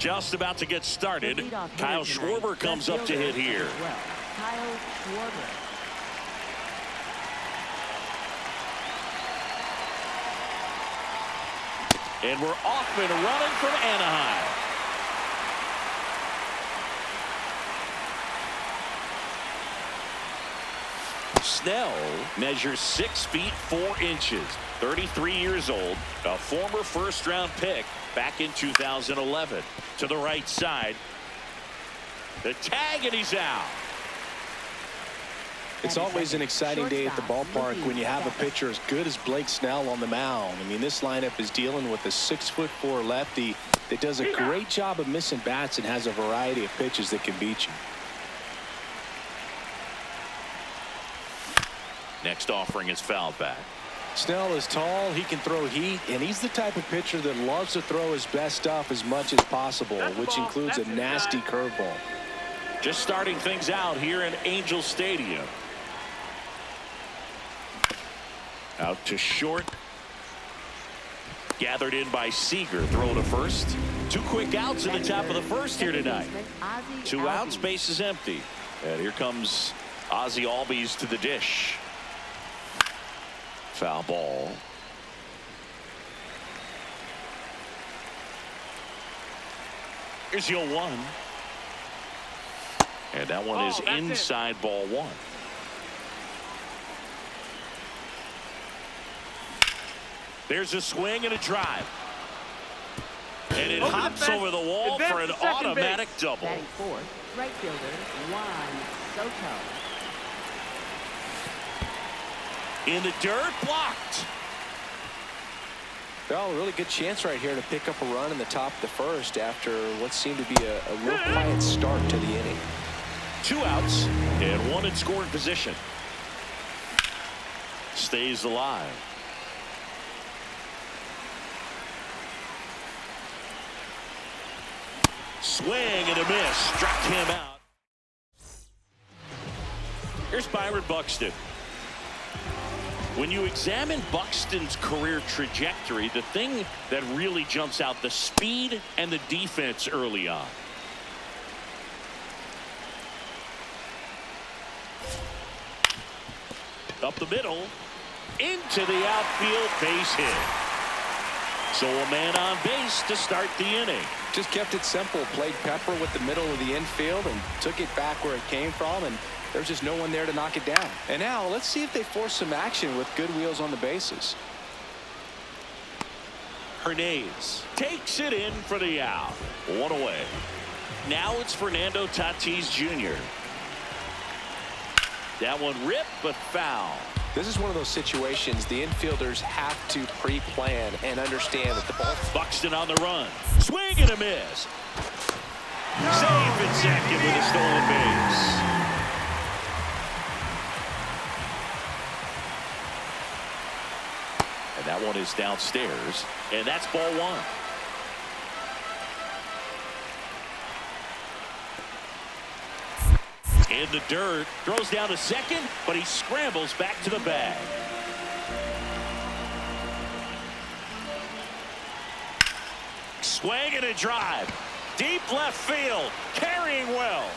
Just about to get started. Kyle Schwarber comes up to hit here. Kyle Schwarber. And we're off and running from Anaheim. Snell measures 6 feet 4 inches, 33 years old, a former first-round pick back in 2011. To the right side. The tag, and he's out. It's always an exciting day at the ballpark when you have a pitcher as good as Blake Snell on the mound. I mean, this lineup is dealing with a 6'4" lefty that does a great job of missing bats and has a variety of pitches that can beat you. Next offering is fouled back. Snell is tall, he can throw heat, and he's the type of pitcher that loves to throw his best stuff as much as possible, which includes a nasty curveball. Just starting things out here in Angel Stadium. Out to short. Gathered in by Seager. Throw to first. 2 quick outs in the top of the first here tonight. 2 outs, base is empty. And here comes Ozzie Albies to the dish. Foul ball. Here's your 1. And that one is inside ball 1. There's a swing and a drive. And it hops over the wall for an automatic double. Batting fourth, right fielder Juan Soto. In the dirt, blocked. Well, a really good chance right here to pick up a run in the top of the first after what seemed to be a real quiet start to the inning. 2 outs and 1 in scoring position. Stays alive. Swing and a miss. Struck him out. Here's Byron Buxton. When you examine Buxton's career trajectory, the thing that really jumps out, the speed and the defense early on. Up the middle, into the outfield, base hit. So a man on base to start the inning. Just kept it simple, played pepper with the middle of the infield and took it back where it came from, and there's just no one there to knock it down. And now let's see if they force some action with good wheels on the bases. Hernandez takes it in for the out. 1 away. Now it's Fernando Tatis Jr. That one ripped, but foul. This is one of those situations the infielders have to pre-plan and understand that the ball. Buxton on the run. Swing and a miss. Safe at second with a stolen base. And that one is downstairs. And that's ball 1. In the dirt, throws down to second, but he scrambles back to the bag. Swing and a drive. Deep left field, carrying well.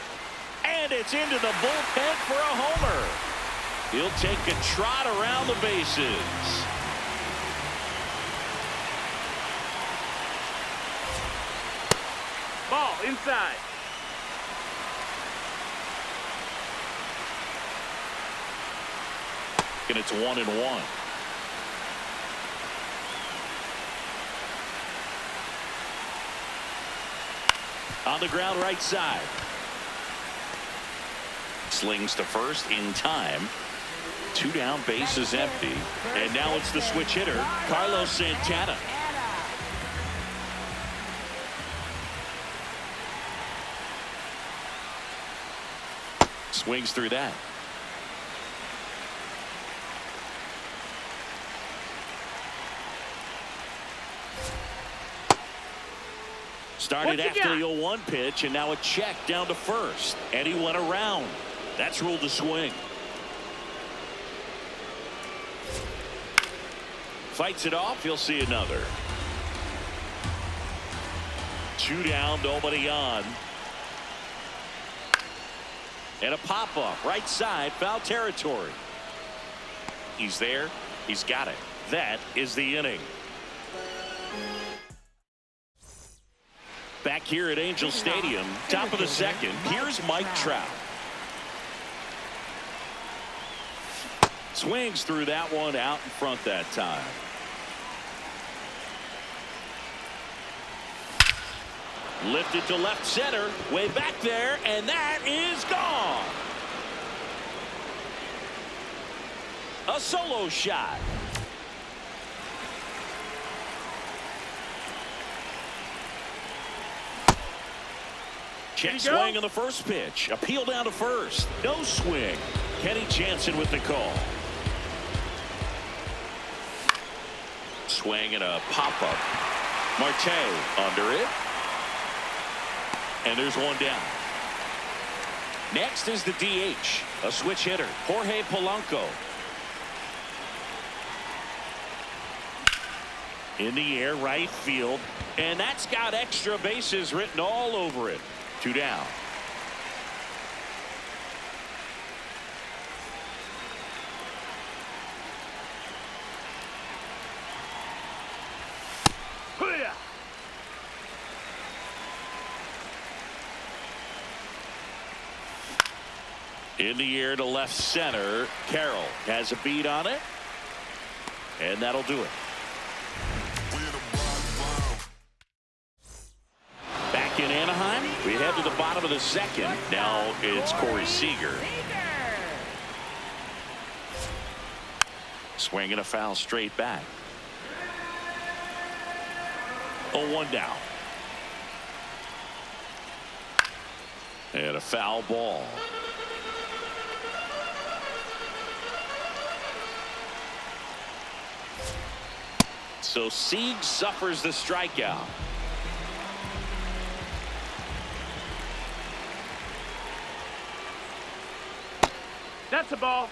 And it's into the bullpen for a homer. He'll take a trot around the bases. Ball inside. And it's 1-1. On the ground right side. Slings to first in time. 2 down, base is empty. And now it's the switch hitter, Carlos Santana. Swings through that. Started after the 0-1 pitch, and now a check down to first. And he went around. That's ruled a swing. Fights it off. He'll see another. 2 down, nobody on. And a pop-up right side, foul territory. He's there. He's got it. That is the inning. Back here at Angel Stadium, top of the second, here's Mike Trout. Swings through that one out in front that time. Lifted to left center, way back there, and that is gone. A solo shot. Check swing on the first pitch. Appeal down to first. No swing. Kenny Jansen with the call. Swing and a pop-up. Marte under it. And there's one down. Next is the DH, a switch hitter, Jorge Polanco. In the air, right field, and that's got extra bases written all over it. 2 down. In the air to left center. Carroll has a beat on it. And that'll do it. Back in Anaheim, we head to the bottom of the second. Now it's Corey Seager. Swinging a foul straight back. 0-1 down. And a foul ball. So Sieg suffers the strikeout. That's a ball.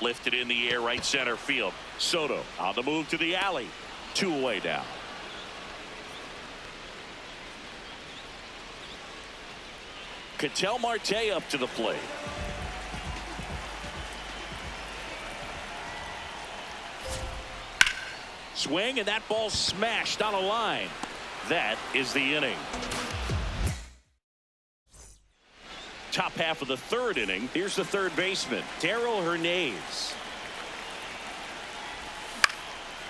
Lifted in the air, right center field. Soto on the move to the alley. 2 away now. Ketel Marte up to the plate. Swing, and that ball smashed on a line. That is the inning. Top half of the third inning. Here's the third baseman, Darrell Hernandez.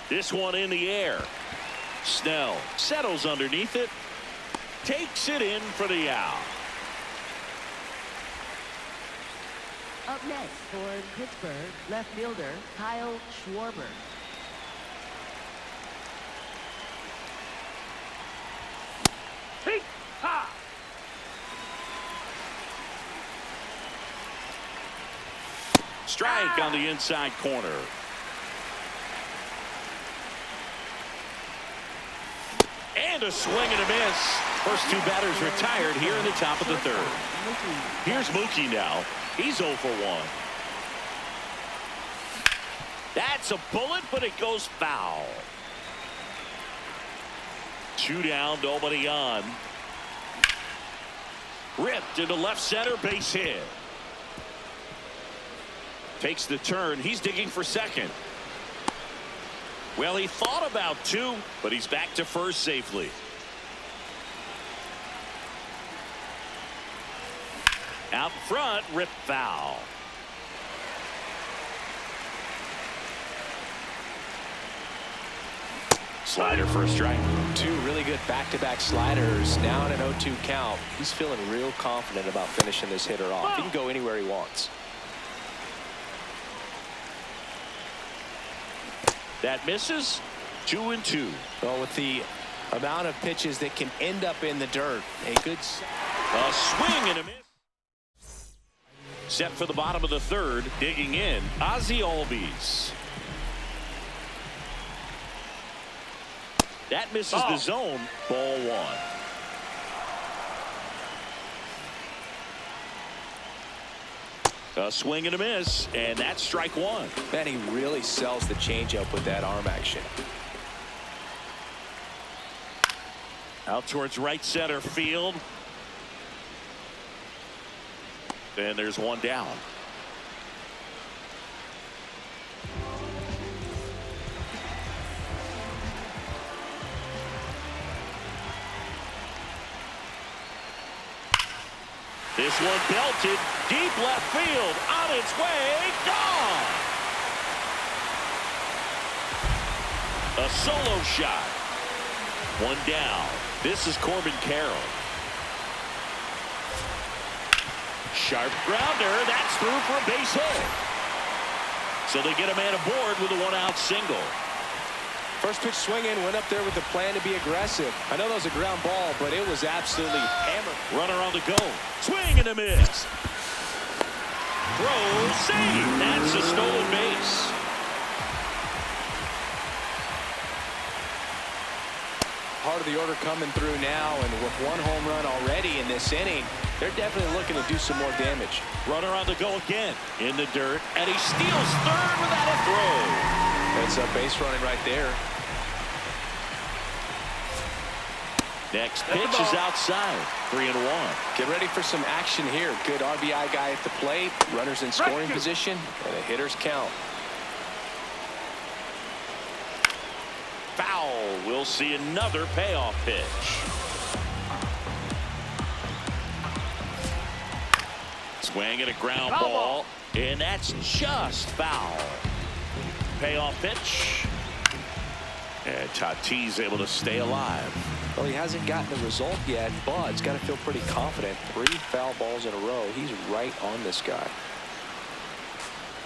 This one in the air. Snell settles underneath it. Takes it in for the out. Up next for Pittsburgh, left fielder Kyle Schwarber. Ha! Strike on the inside corner. And a swing and a miss. First 2 batters retired here in the top of the third. Here's Mookie now. He's 0 for 1. That's a bullet, but it goes foul. 2 down, nobody on. Ripped into left center, base hit. Takes the turn. He's digging for second. Well, he thought about 2, but he's back to first safely. Out front, rip foul. Slider for a strike. 2 really good back-to-back sliders. Now in an 0-2 count. He's feeling real confident about finishing this hitter off. He can go anywhere he wants. That misses. 2-2. Well, with the amount of pitches that can end up in the dirt, a good A swing and a miss. Set for the bottom of the third. Digging in, Ozzie Albies. That misses the zone. Ball 1. A swing and a miss, and that's strike one. Man, he really sells the changeup with that arm action. Out towards right center field. And there's one down. This one belted deep left field, on its way, gone. A solo shot. One down. This is Corbin Carroll. Sharp grounder. That's through for a base hit. So they get a man aboard with a one-out single. First pitch swinging, went up there with the plan to be aggressive. I know that was a ground ball, but it was absolutely hammered. Runner on the go. Swing and a miss. Throw, save. That's a stolen base. Part of the order coming through now, and with one home run already in this inning, they're definitely looking to do some more damage. Runner on the go again in the dirt, and he steals third without a throw. That's a base running right there. Next pitch is outside. 3-1. Get ready for some action here. Good RBI guy at the plate. Runners in scoring position, and the hitters count. Foul. We'll see another payoff pitch. Swing and a ground ball, and that's just foul. Payoff pitch. And Tatis able to stay alive. Well, he hasn't gotten the result yet, but he's got to feel pretty confident. 3 foul balls in a row. He's right on this guy.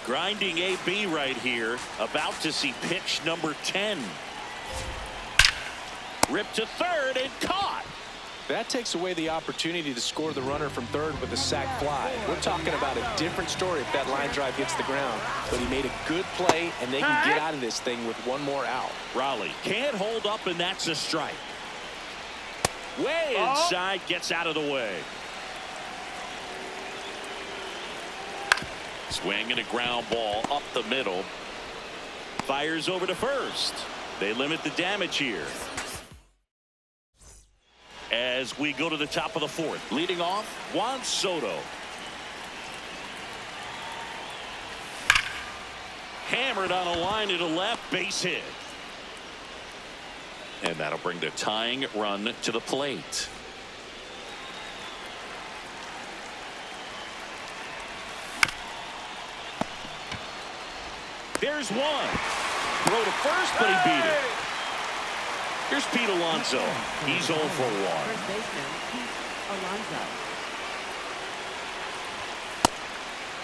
Grinding AB right here. About to see pitch number 10. Ripped to third and caught. That takes away the opportunity to score the runner from third with a sac fly. We're talking about a different story if that line drive hits the ground. But he made a good play, and they can get out of this thing with one more out. Raleigh can't hold up, and that's a strike. Way inside, gets out of the way. Swing and a ground ball up the middle. Fires over to first. They limit the damage here. As we go to the top of the fourth, leading off, Juan Soto. Hammered on a line to the left, base hit. And that'll bring the tying run to the plate. There's one. Throw to first, but he beat it. Here's Pete Alonso. He's 0 for 1. First baseman, Pete Alonso.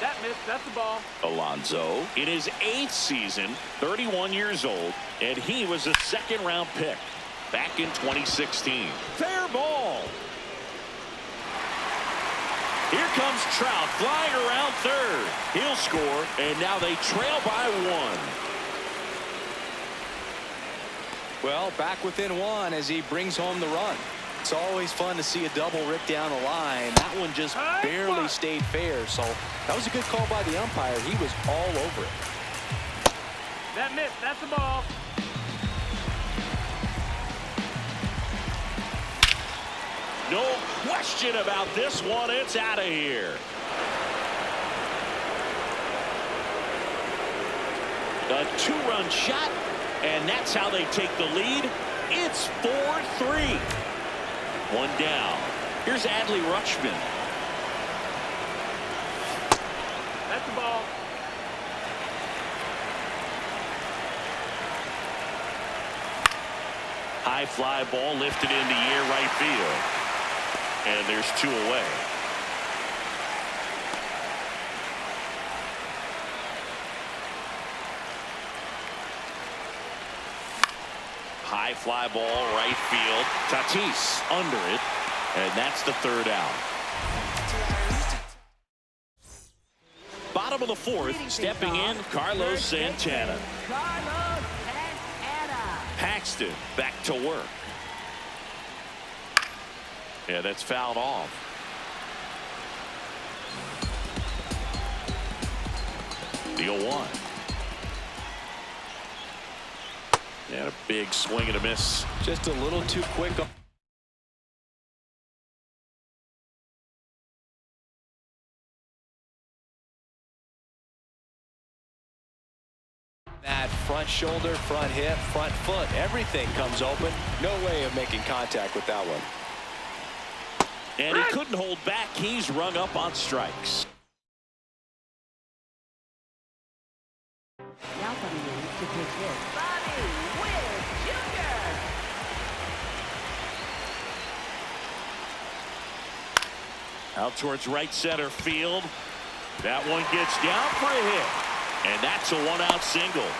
That missed. That's the ball. Alonso in his 8th season, 31 years old, and he was a second-round pick back in 2016. Fair ball. Here comes Trout flying around third. He'll score, and now they trail by 1. Well, back within 1 as he brings home the run. It's always fun to see a double rip down the line. That one just barely stayed fair, so that was a good call by the umpire. He was all over it. That missed. That's the ball. No question about this one. It's out of here. A 2-run shot, and that's how they take the lead. It's 4-3. One down. Here's Adley Rutschman. That's the ball. High fly ball lifted in the air right field. And there's 2 away. High fly ball right field. Tatis under it. And that's the 3rd out. Bottom of the 4th, stepping in, Carlos Santana. Carlos Santana. Paxton back to work. Yeah, that's fouled off. The 0-1. And a big swing and a miss. Just a little too quick. That front shoulder, front hip, front foot, everything comes open. No way of making contact with that one. And he couldn't hold back. He's rung up on strikes. Now coming in to pitch hit, Bobby Witt Jr. Out towards right center field. That one gets down for a hit. And that's a 1-out single.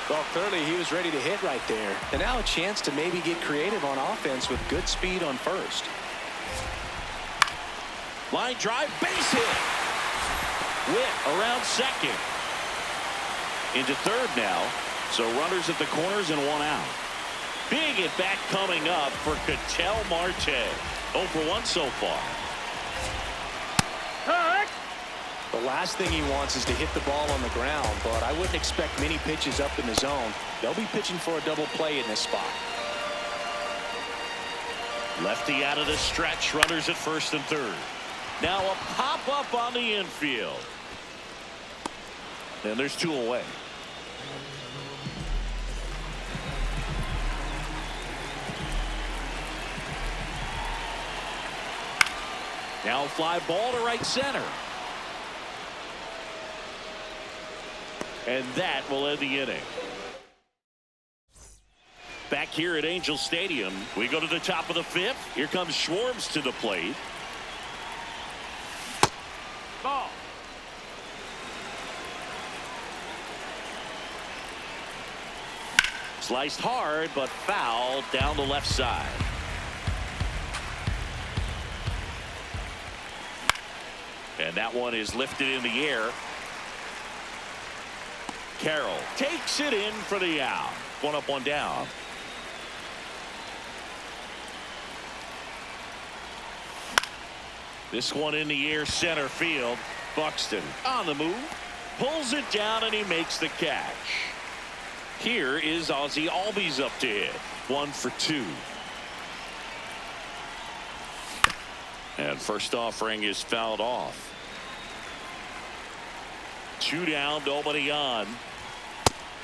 Well, clearly he was ready to hit right there. And now a chance to maybe get creative on offense with good speed on first. Line drive, base hit. Witt around second. Into third now. So runners at the corners and 1 out. Big at bat coming up for Ketel Marte. 0 for 1 so far. The last thing he wants is to hit the ball on the ground, but I wouldn't expect many pitches up in the zone. They'll be pitching for a double play in this spot. Lefty out of the stretch. Runners at first and third. Now a pop up on the infield. And there's 2 away. Now fly ball to right center. And that will end the inning. Back here at Angel Stadium, we go to the top of the 5th. Here comes Schwartz to the plate. Ball. Sliced hard, but foul down the left side. And that one is lifted in the air. Carroll takes it in for the out. 1 up, 1 down. This one in the air, center field. Buxton on the move. Pulls it down and he makes the catch. Here is Ozzie Albies up to hit. 1 for 2. And first offering is fouled off. 2 down, nobody on.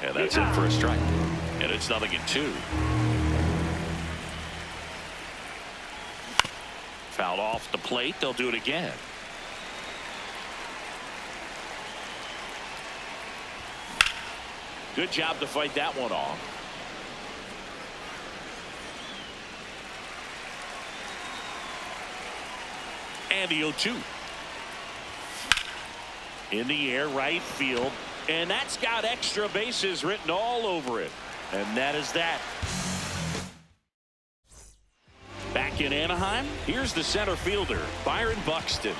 And that's it for a strike. And it's 0-2. Fouled off the plate. They'll do it again. Good job to fight that one off. And the 0-2. In the air, right field. And that's got extra bases written all over it. And that is that. Back in Anaheim, here's the center fielder, Byron Buxton.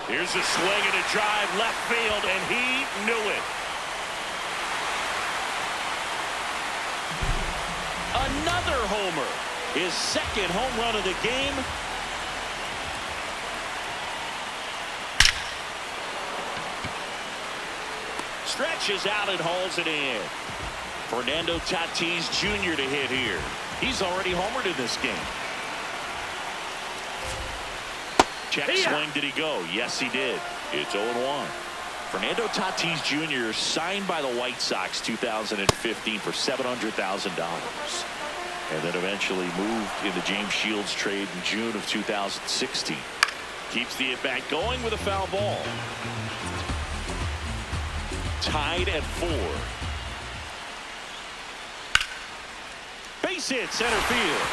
Here's a swing and a drive left field, and he knew it. Another homer. His 2nd home run of the game. Stretches out and hauls it in. Fernando Tatis Jr. to hit here. He's already homered in this game. Check swing. Did he go? Yes, he did. It's 0-1. Fernando Tatis Jr. signed by the White Sox 2015 for $700,000. And then eventually moved in the James Shields trade in June of 2016. Keeps the at-bat going with a foul ball. Tied at 4. Base hit center field.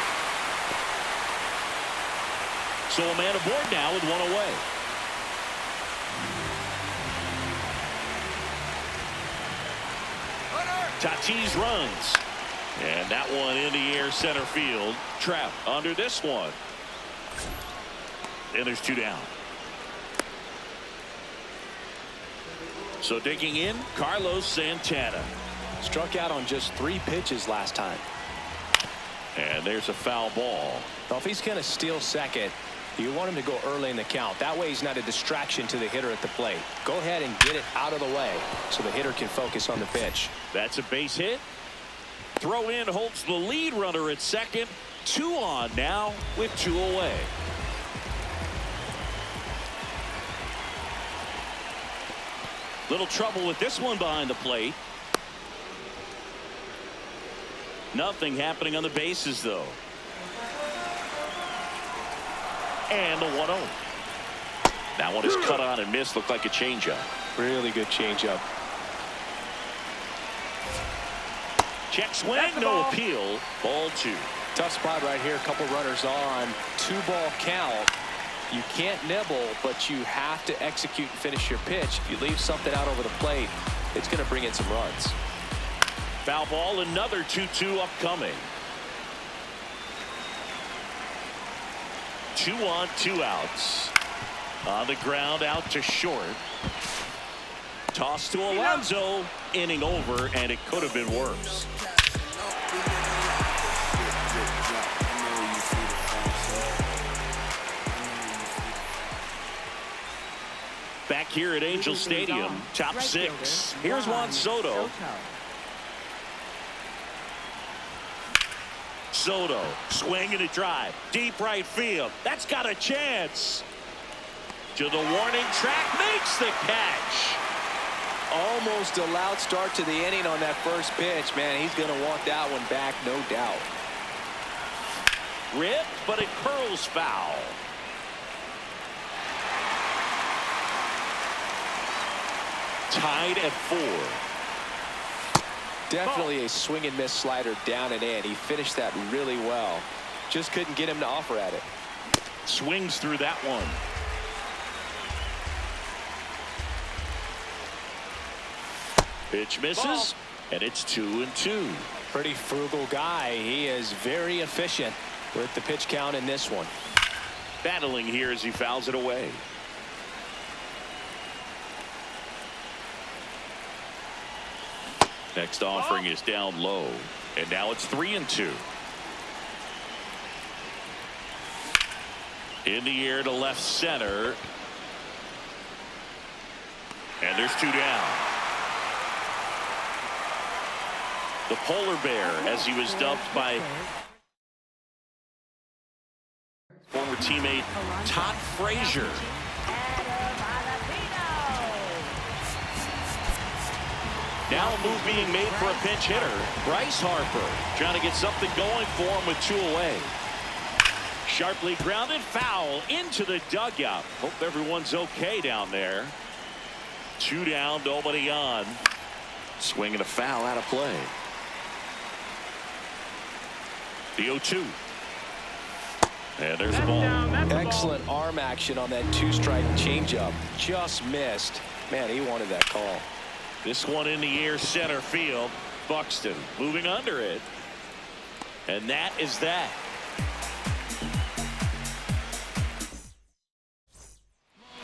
So a man aboard now with 1 away. Tatis runs. And that one in the air center field. Trap under this one. And there's 2 down. So digging in, Carlos Santana. Struck out on just 3 pitches last time. And there's a foul ball. Well, if he's going to steal second, You want him to go early in the count. That way he's not a distraction to the hitter at the plate. Go ahead and get it out of the way so the hitter can focus on the pitch. That's a base hit. Throw in holds the lead runner at second. 2 on now with 2 away. Little trouble with this one behind the plate. Nothing happening on the bases, though. And the 1-0. That one is cut on and missed. Looked like a changeup. Really good changeup. Check swing, no appeal. Ball 2. Tough spot right here. A couple runners on. 2-ball count. You can't nibble, but you have to execute and finish your pitch. If you leave something out over the plate, it's going to bring in some runs. Foul ball, another 2-2 upcoming. 2 on, 2 outs. On the ground, out to short. Toss to Alonso. Inning over, and it could have been worse. Back here at Angel Stadium, top 6. Here's Juan Soto. Soto swinging a drive. Deep right field. That's got a chance. To the warning track. Makes the catch. Almost a loud start to the inning on that first pitch. Man, he's going to want that one back, no doubt. Ripped, but it curls foul. Tied at 4. Definitely a swing and miss slider down and in. He finished that really well. Just couldn't get him to offer at it. Swings through that one. Pitch misses, and it's 2-2. Pretty frugal guy. He is very efficient with the pitch count in this one. Battling here as he fouls it away. Next offering is down low, and now it's 3-2. In the air to left center, and there's 2 down. The polar bear, as he was dubbed by former teammate Todd Frazier. Now a move being made for a pinch hitter. Bryce Harper trying to get something going for him with 2 away. Sharply grounded, foul into the dugout. Hope everyone's okay down there. 2 down, nobody on. Swinging a foul out of play. The 0-2. And there's the ball. Excellent arm action on that 2-strike changeup. Just missed. Man, he wanted that call. This one in the air center field. Buxton moving under it. And that is that.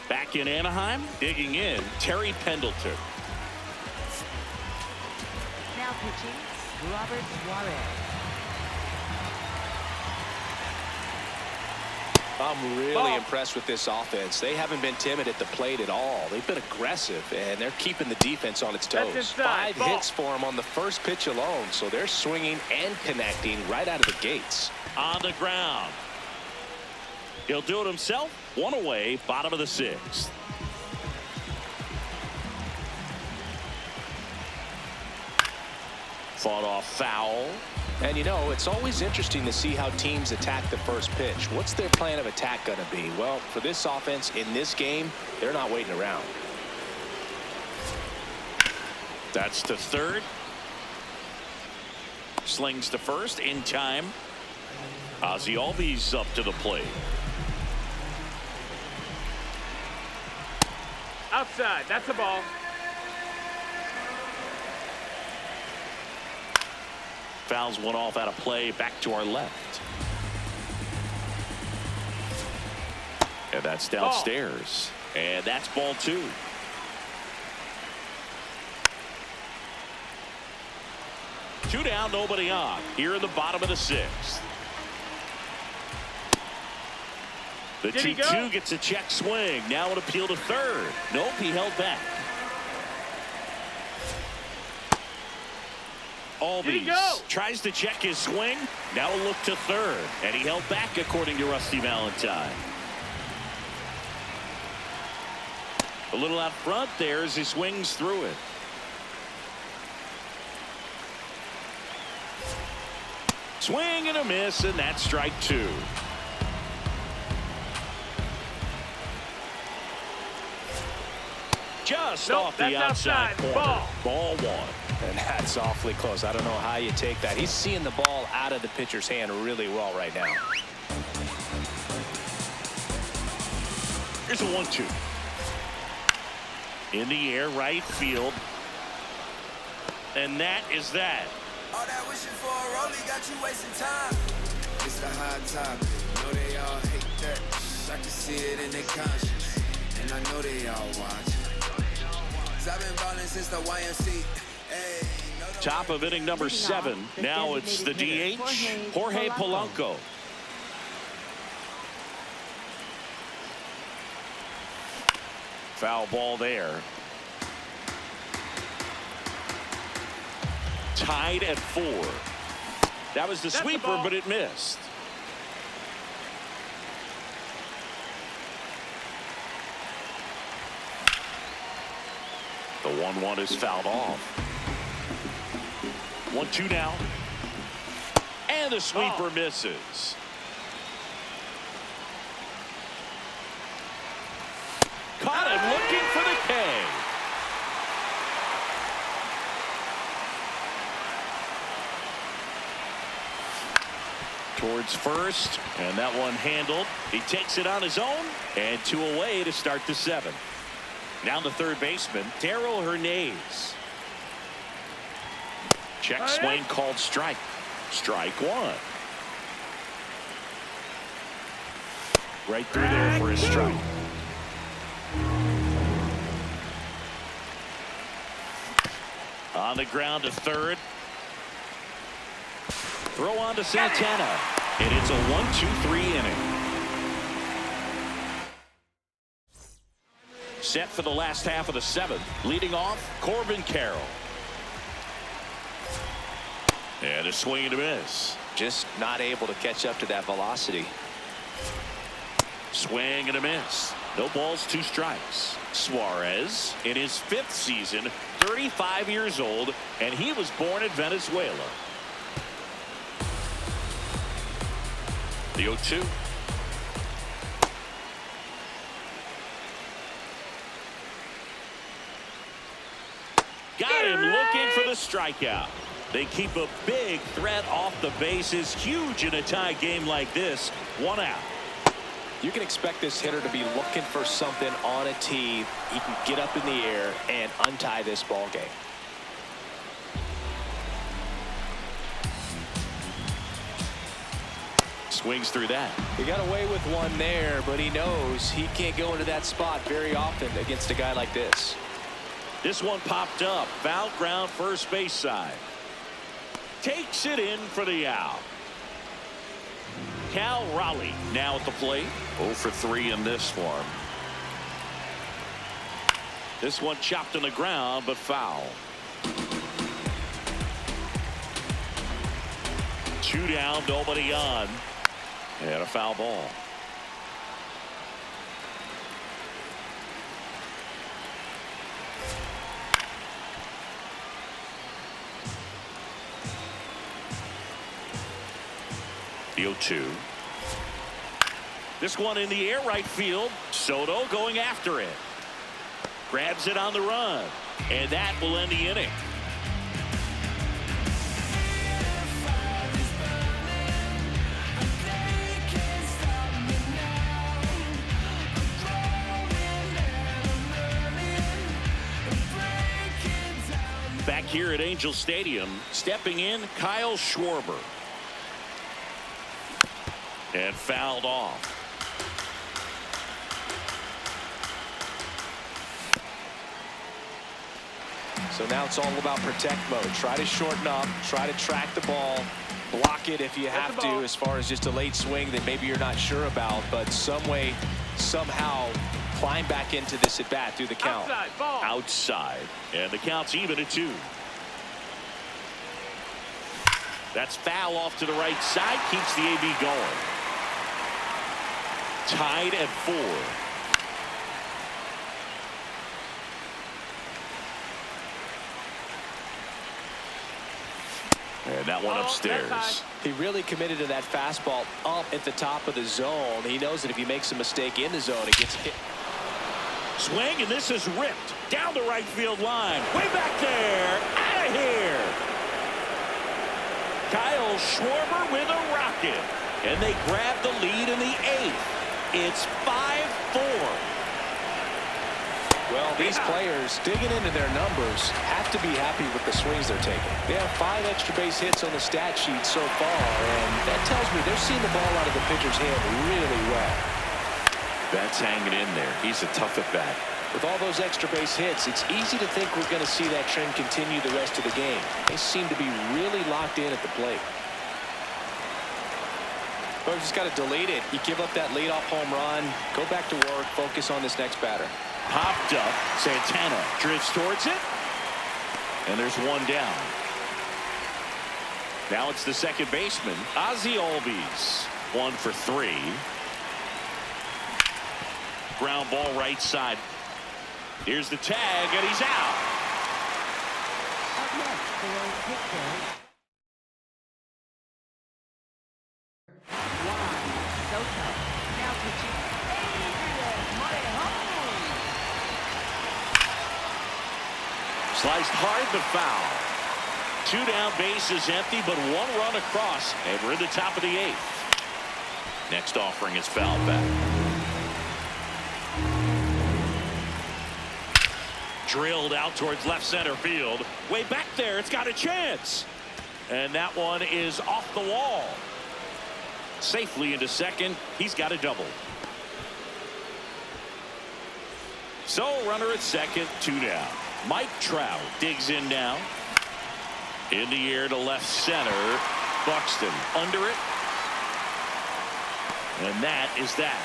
Back in Anaheim, digging in, Terry Pendleton. Now pitching, Robert Suarez. I'm really impressed with this offense. They haven't been timid at the plate at all. They've been aggressive, and they're keeping the defense on its toes. 5 hits for them on the first pitch alone, so they're swinging and connecting right out of the gates. On the ground. He'll do it himself. 1 away, bottom of the 6th. Fought off foul. And, you know, it's always interesting to see how teams attack the first pitch. What's their plan of attack going to be? Well, for this offense in this game, they're not waiting around. That's to third. Slings to first in time. Ozzie Albies up to the plate. Outside, that's a ball. Fouls one off out of play, back to our left. And that's downstairs. And that's ball 2. Two down, nobody on. Here in the bottom of the 6th. The Did he 2-2 go? gets a check swing. Now an appeal to third. Nope, he held back. Did he Albies go? tries to check his swing. Now a look to third. And he held back, according to Rusty Valentine. A little out front there as he swings through it. Swing and a miss, and that's strike two. Just off the outside corner. Ball one. And that's awfully close. I don't know how you take that. He's seeing the ball out of the pitcher's hand really well right now. Here's a 1-2. In the air, right field. And that is that. All that wishing for a rollie got you wasting time. It's the high top. Know they all hate that. I can see it in their conscience. And I know they all watch. I've been balling since the YMC. Hey, Top of inning number 7. Now it's the DH, Jorge Polanco. Foul ball there. Tied at 4. That was the sweeper, but it missed. The 1-1 is fouled off. 1-2 now. And the sweeper misses. Caught him looking for the K. Towards first, and that one handled. He takes it on his own, and 2 away to start the 7th. Now the third baseman, Darryl Hernandez. Check swing called strike. Strike one. Right through there for a strike. On the ground to third. Throw on to Santana. And it's a 1-2-3 inning. Set for the last half of the 7th. Leading off, Corbin Carroll. And a swing and a miss. Just not able to catch up to that velocity. Swing and a miss. No balls, 2 strikes. Suarez in his 5th season, 35 years old, and he was born in Venezuela. The 0-2. Got him looking for the strikeout. They keep a big threat off the bases. Huge in a tie game like this. 1 out. You can expect this hitter to be looking for something on a tee. He can get up in the air and untie this ball game. Swings through that. He got away with one there, but he knows he can't go into that spot very often against a guy like this. This one popped up. Foul ground, first base side. Takes it in for the out. Cal Raleigh now at the plate. 0 for 3 in this one. This one chopped on the ground, but foul. 2 down, nobody on. And a foul ball. The 0-2. This one in the air right field. Soto going after it. Grabs it on the run. And that will end the inning. Back here at Angel Stadium, stepping in, Kyle Schwarber. And fouled off. So now it's all about protect mode. Try to shorten up, try to track the ball, Block it if you have to, as far as just a late swing that maybe you're not sure about, but some way, somehow climb back into this at bat through the count. Outside, ball. Outside, and the count's even at 2. That's foul off to the right side, keeps the AB going. Tied at 4. And that one upstairs. He really committed to that fastball up at the top of the zone. He knows that if he makes a mistake in the zone, it gets hit. Swing, and this is ripped down the right field line. Way back there. Out of here. Kyle Schwarber with a rocket. And they grab the lead in the 8th. It's 5-4. Well, these players digging into their numbers have to be happy with the swings they're taking. They have 5 extra base hits on the stat sheet so far, and that tells me they're seeing the ball out of the pitcher's hand really well. That's hanging in there. He's a tough at bat. With all those extra base hits, it's easy to think we're going to see that trend continue the rest of the game. They seem to be really locked in at the plate. But just got to delete it. You give up that leadoff home run, go back to work, focus on this next batter. Popped up. Santana drifts towards it. And there's one down. Now it's the second baseman, Ozzie Albies. 1 for 3. Ground ball right side. Here's the tag, and he's out. Up next, for pitcher, Juan Soto. Now pitching, Adrian Morejon. Sliced hard but foul. 2 down, bases empty, but 1 run across, and we're in the top of the 8th. Next offering is fouled back. Drilled out towards left center field. Way back there, it's got a chance. And that one is off the wall. Safely into second. He's got a double. So runner at second, 2 down. Mike Trout digs in now. In the air to left center. Buxton under it. And that is that.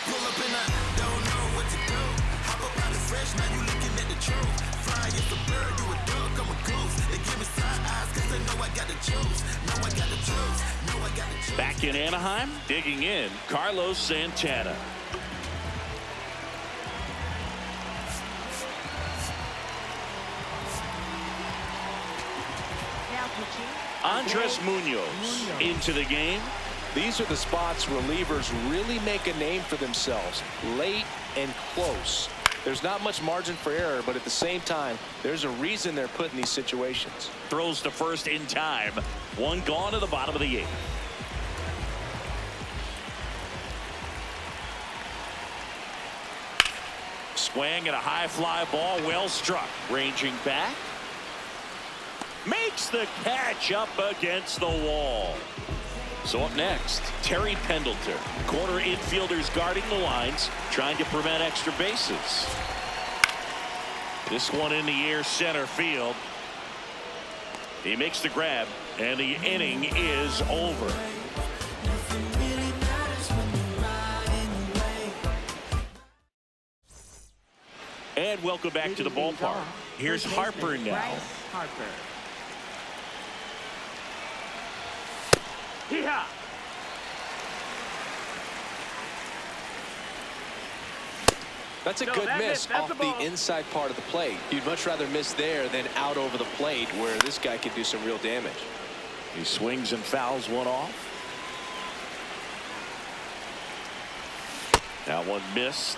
Pull up and I don't know what to do. Hop up out of fresh, now you looking at the truth. Fly is a bird, you a dog, I'm a goose. They give me side eyes cause they know I got the juice. Know I got the juice. Know I got the juice. Back in Anaheim, digging in, Carlos Santana. Now pitching, Andres Munoz into the game. These are the spots relievers really make a name for themselves. Late and close. There's not much margin for error, but at the same time, there's a reason they're put in these situations. Throws to first in time. 1 gone to the bottom of the 8th. Swing and a high fly ball, well struck. Ranging back. Makes the catch up against the wall. So up next, Terry Pendleton. Corner infielders guarding the lines, trying to prevent extra bases. This one in the air center field. He makes the grab, and the inning is over. And welcome back to the ballpark. Here's Harper now. Harper. Hee-haw. That's a No, good that miss missed. That's off a ball. the inside part of the plate. You'd much rather miss there than out over the plate where this guy can do some real damage. He swings and fouls one off. That one missed.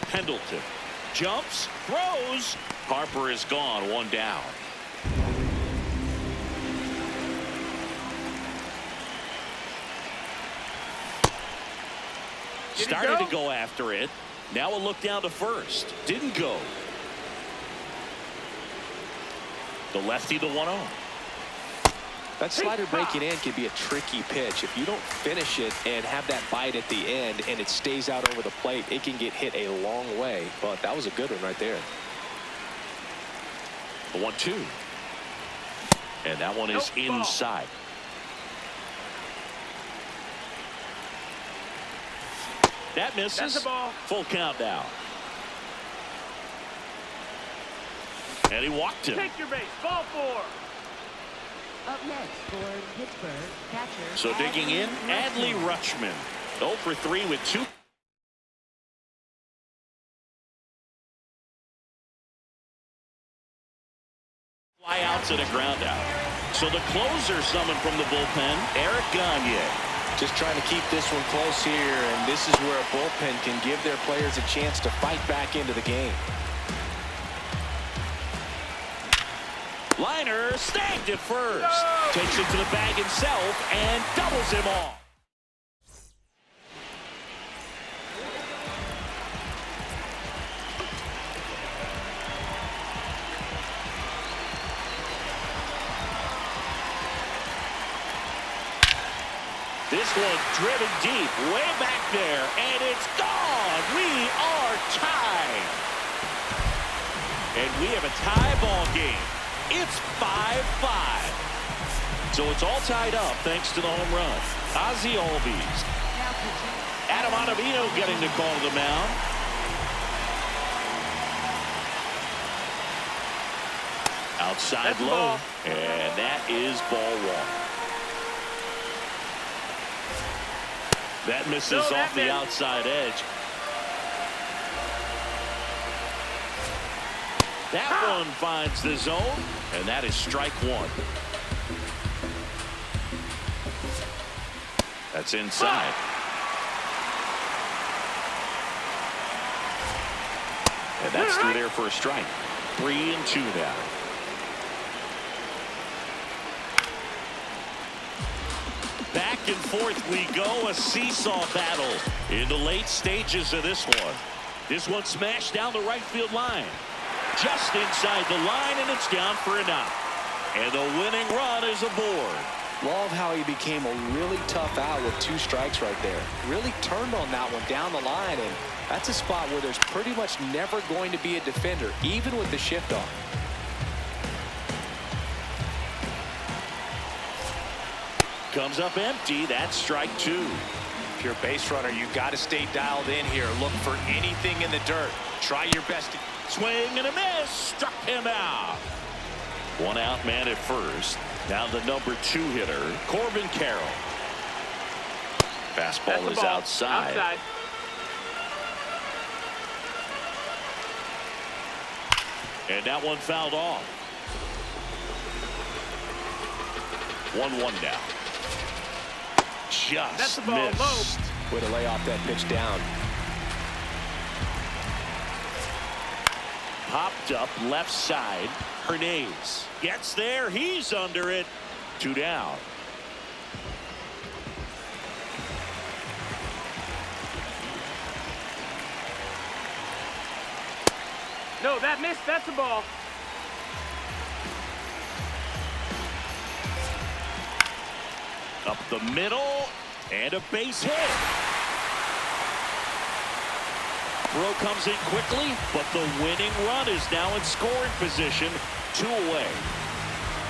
Pendleton jumps, throws. Harper is gone, 1 down. Started to go after it. Now a look down to first. Didn't go. The lefty, the 1-0. That slider breaking in can be a tricky pitch. If you don't finish it and have that bite at the end and it stays out over the plate, it can get hit a long way. But that was a good one right there. The 1-2. And that one is inside. That misses. That's a ball. Full count now. And he walked him. Take your base. Ball 4. Up next for Pittsburgh, catcher. So digging in, Adley Rutschman. 0 for 3 with 2. Flyouts and a ground out. So the closer summoned from the bullpen, Eric Gagne. Just trying to keep this one close here, and this is where a bullpen can give their players a chance to fight back into the game. Liner snagged at first. No! Takes it to the bag himself and doubles him off. This one driven deep, way back there, and it's gone. We are tied. And we have a tie ball game. It's 5-5. So it's all tied up thanks to the home run. Ozzie Albies. Adam Ottavino getting the call to the mound. Outside That's low. ball. And that is ball 1. That misses off the outside edge. That one finds the zone, and that is strike 1. That's inside. And that's through there for a strike. 3-2 now. Back and forth we go, a seesaw battle in the late stages of this one. This one smashed down the right field line. Just inside the line, and it's down for an out. And the winning run is aboard. Love how he became a really tough out with 2 strikes right there. Really turned on that one down the line, and that's a spot where there's pretty much never going to be a defender, even with the shift on. Comes up empty. That's strike 2. If you're a base runner, you got to stay dialed in here. Look for anything in the dirt. Try your best to swing and a miss. Struck him out. 1 out man at first. Now the number 2 hitter, Corbin Carroll. Fastball is outside. And that one fouled off. 1-1 now. Just missed. Way to lay off that pitch down. Popped up left side. Hernandez gets there. He's under it. 2 down. No, that missed. That's a ball. Up the middle, and a base hit. Throw comes in quickly, but the winning run is now in scoring position. 2 away.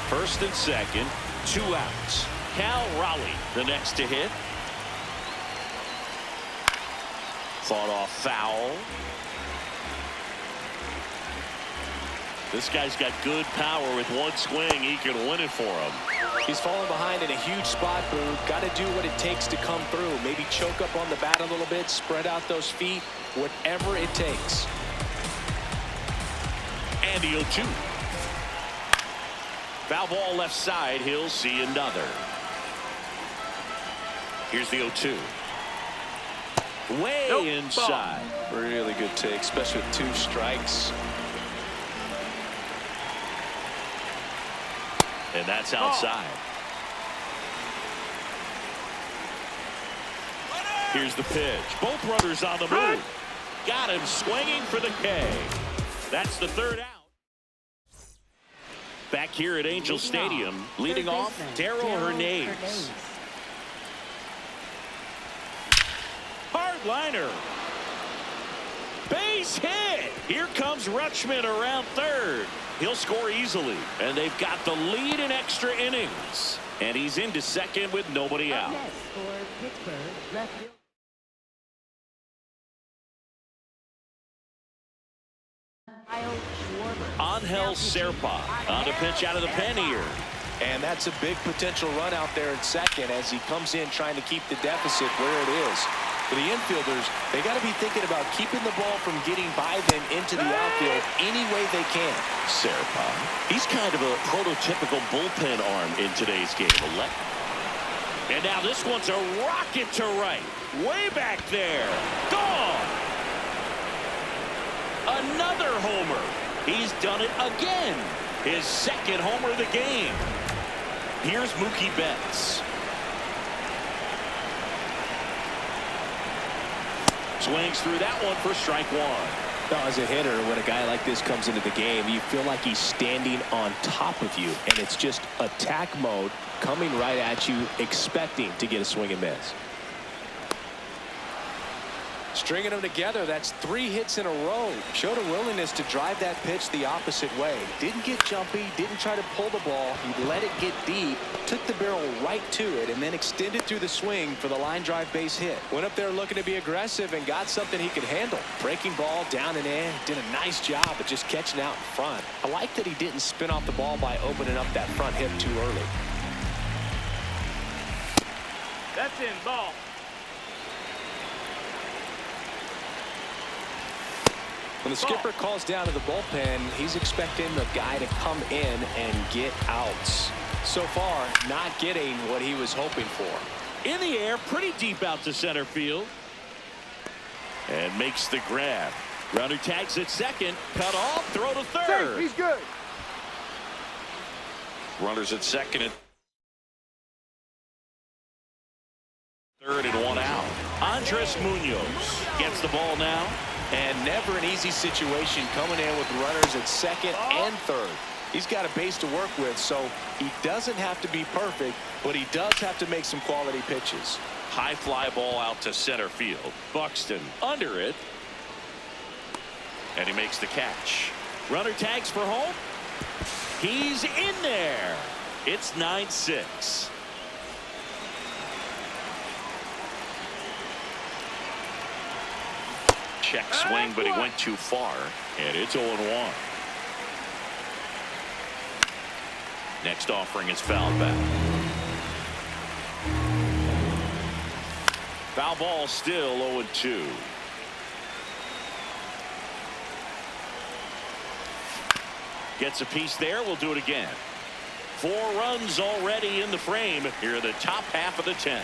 First and second, 2 outs. Cal Raleigh, the next to hit. Fought off foul. This guy's got good power. With 1 swing, he can win it for him. He's falling behind in a huge spot, Boo. Got to do what it takes to come through. Maybe choke up on the bat a little bit, spread out those feet, whatever it takes. And the 0-2. Foul ball left side. He'll see another. Here's the 0-2. Way inside. Really good take, especially with 2 strikes. And that's outside. Here's the pitch. Both runners on the move. Got him swinging for the K. That's the 3rd out. Back here at Angel Stadium, leading off, Darryl Hernandez. Hard liner. Base base hit. Here comes Rutschman around third. He'll score easily, and they've got the lead in extra innings. And he's into second with nobody out. Next for Pittsburgh, left field. Angel Serpa on the pitch out of the pen here. And that's a big potential run out there in second as he comes in trying to keep the deficit where it is. For the infielders, they got to be thinking about keeping the ball from getting by them into the outfield any way they can. Serpa, he's kind of a prototypical bullpen arm in today's game. And now this one's a rocket to right. Way back there. Gone. Another homer. He's done it again. His second homer of the game. Here's Mookie Betts. Swings through that one for strike one. Now, as a hitter, when a guy like this comes into the game, you feel like he's standing on top of you, and it's just attack mode coming right at you, expecting to get a swing and miss. Stringing them together, that's 3 hits in a row. Showed a willingness to drive that pitch the opposite way. Didn't get jumpy, didn't try to pull the ball. He let it get deep, took the barrel right to it, and then extended through the swing for the line drive base hit. Went up there looking to be aggressive and got something he could handle. Breaking ball down and in. Did a nice job of just catching out in front. I like that he didn't spin off the ball by opening up that front hip too early. That's in, ball. When the skipper calls down to the bullpen, he's expecting the guy to come in and get outs. So far, not getting what he was hoping for. In the air, pretty deep out to center field. And makes the grab. Runner tags at second. Cut off, throw to third. Safe, he's good. Runners at second and third and one out. Andres Munoz gets the ball now. And never an easy situation coming in with runners at second and third. He's got a base to work with, so he doesn't have to be perfect, but he does have to make some quality pitches. High fly ball out to center field. Buxton under it. And he makes the catch. Runner tags for home. He's in there. It's 9-6. Check swing, but he went too far, and it's 0-1. Next offering is fouled back. Foul ball still 0-2. Gets a piece there. We'll do it again. 4 runs already in the frame here in the top half of the 10th.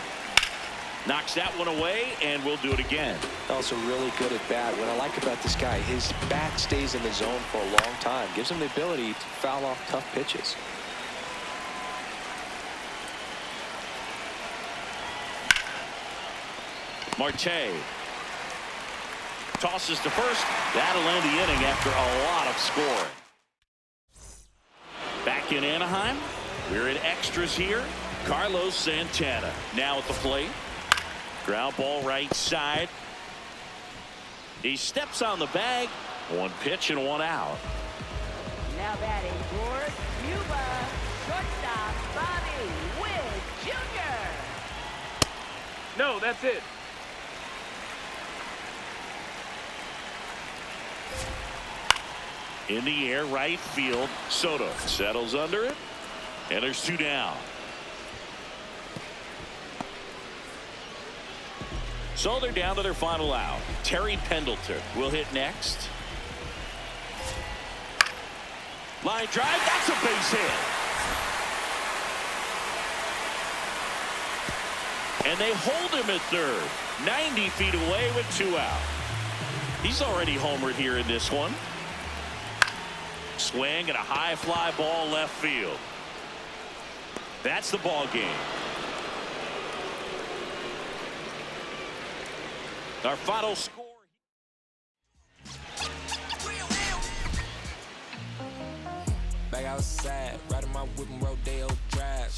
Knocks that one away, and we'll do it again. Also really good at bat. What I like about this guy, his bat stays in the zone for a long time. Gives him the ability to foul off tough pitches. Marte tosses to first. That'll end the inning after a lot of scoring. Back in Anaheim, we're in extras here. Carlos Santana now at the plate. Ground ball right side. He steps on the bag. 1 pitch and 1 out. Now batting for Cuba, shortstop Bobby Witt Jr. No, that's it. In the air, right field. Soto settles under it. And there's 2 down. So they're down to their final out. Terry Pendleton will hit next. Line drive. That's a base hit. And they hold him at third. 90 feet away with 2 out. He's already homered here in this one. Swing and a high fly ball left field. That's the ball game. Our final score. Back outside, riding my whip and Rodeo Drive.